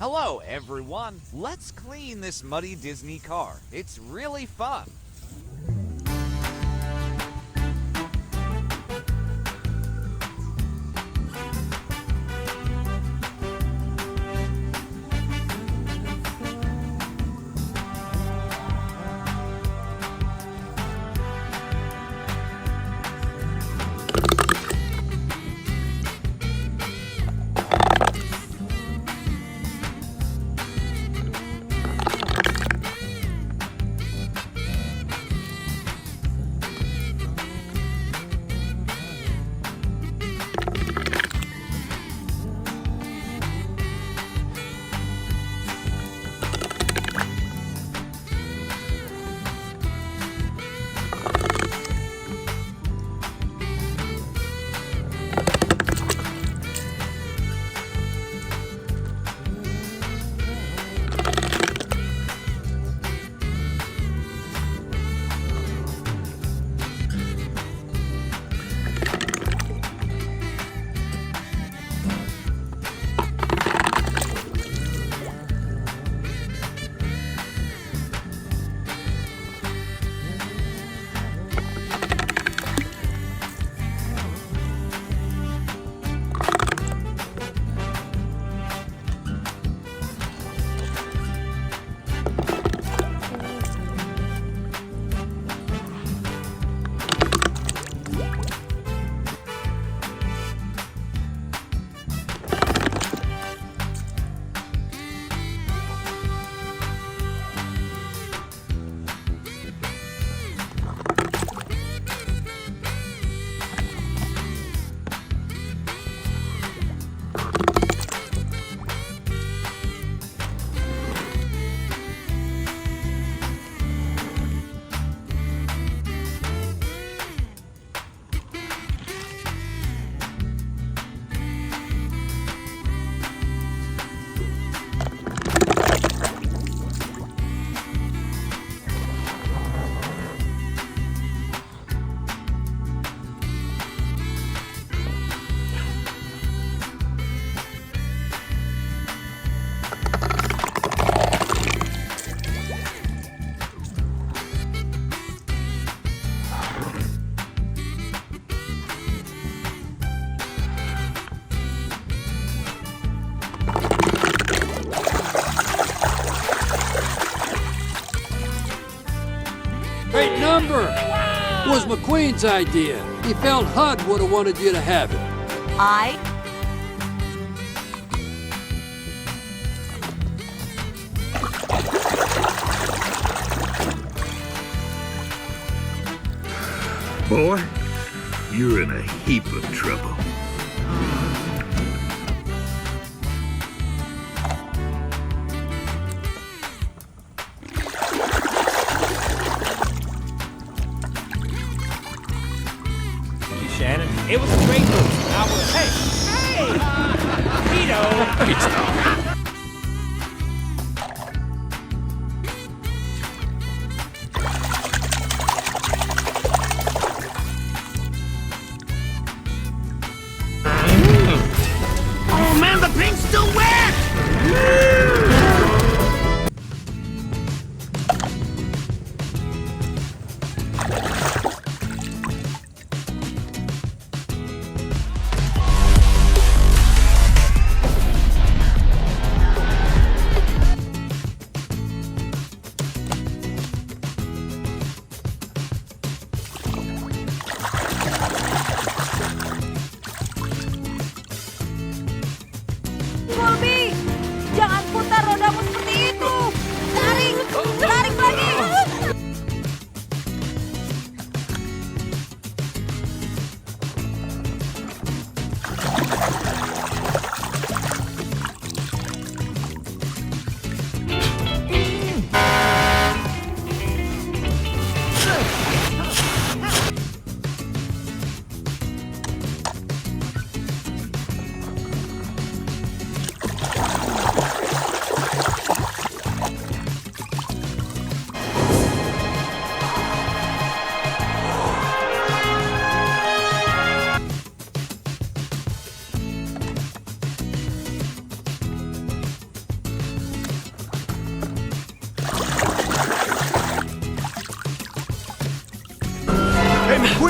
Hello, everyone. Let's clean this muddy Disney car. It's really fun. Great number! Was McQueen's idea. He felt HUD would have wanted you to have it. Boy, you're in a heap of trouble. Shannon, it was a great move. I was, hey, Vito.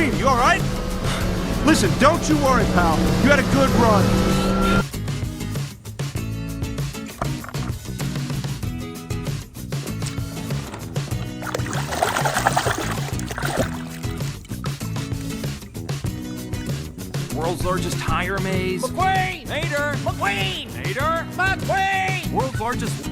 McQueen, you all right? Listen, don't you worry, pal. You had a good run. World's largest tire maze. McQueen! Mater! McQueen! Mater! McQueen! World's largest.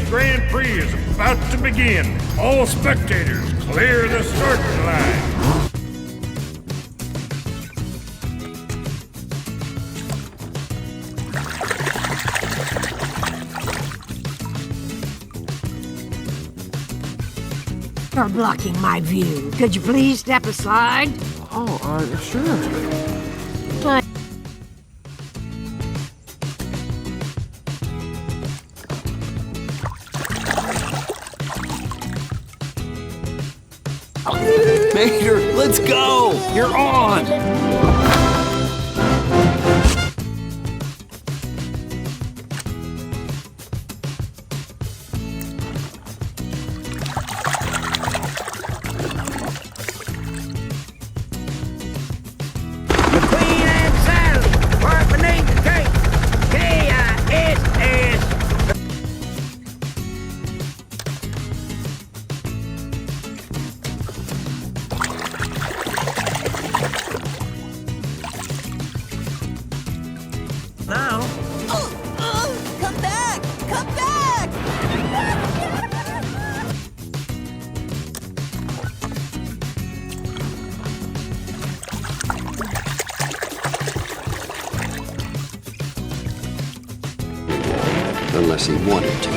Grand Prix is about to begin. All spectators, clear the starting line. You're blocking my view. Could you please step aside? Oh, sure. Mater, let's go! You're on! McQueen and Sally, part beneath the cake. K-I-S-S. Now. Come back! Come back! Unless he wanted to.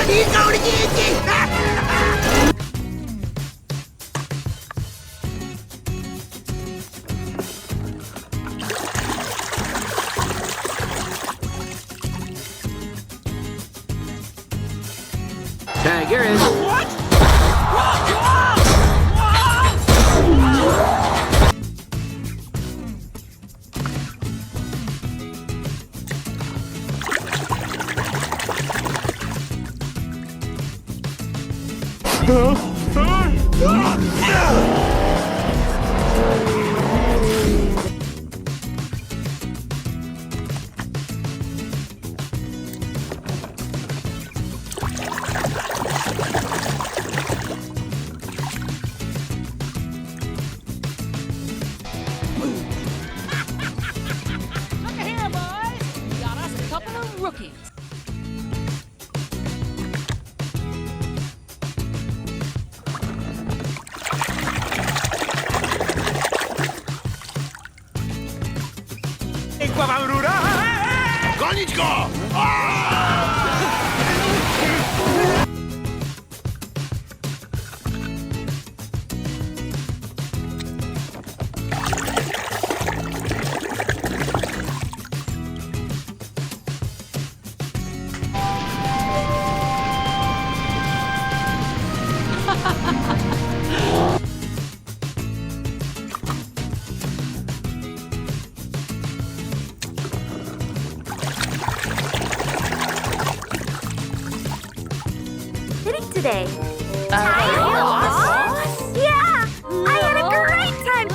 He's going to get you! Tiger is. Look here, boys! We got us a couple of rookies. Today. Yeah, I had a great time.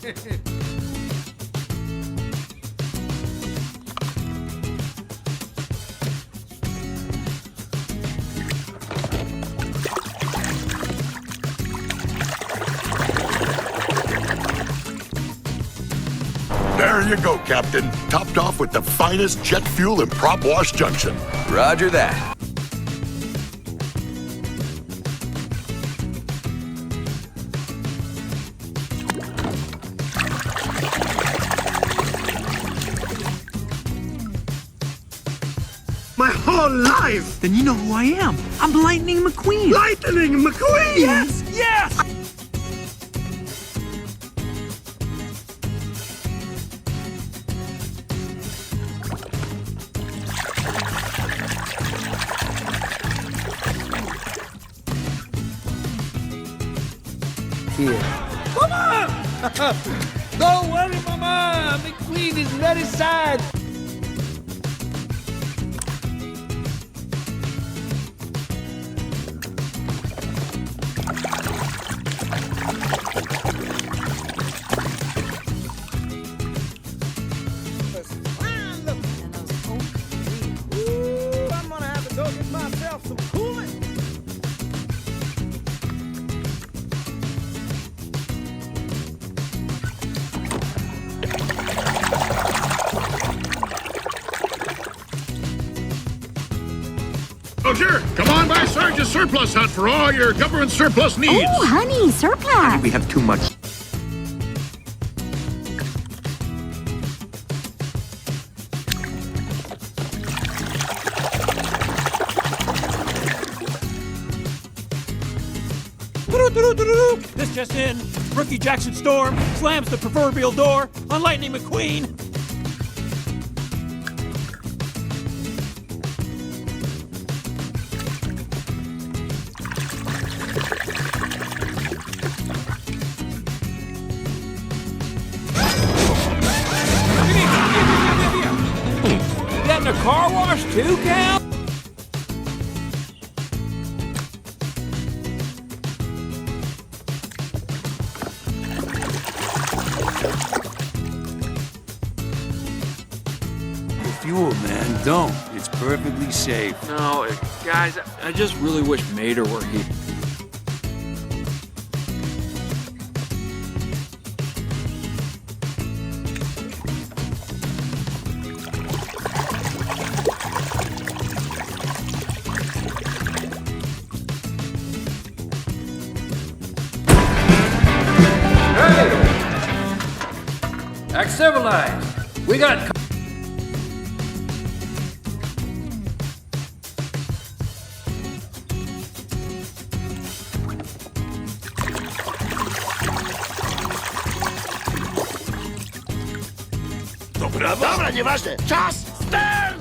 There you go, Captain. Topped off with the finest jet fuel in Prop Wash Junction. Roger that. My whole life! Then you know who I am. I'm Lightning McQueen. Lightning McQueen! Yes, yes! Don't worry, Mama! McQueen is very sad! I'm gonna have to go get myself some coolant. Soldier, come on by Sergeant's surplus hut for all your government surplus needs. Oh, honey, surplus. We have too much. This just in. Rookie Jackson Storm slams the proverbial door on Lightning McQueen. Getting a car wash too, Cal? Fuel, man, don't. It's perfectly safe. No, guys, I just really wish Mater were here. Act civilized. We got... Dobra, nieważne. Czas! Start!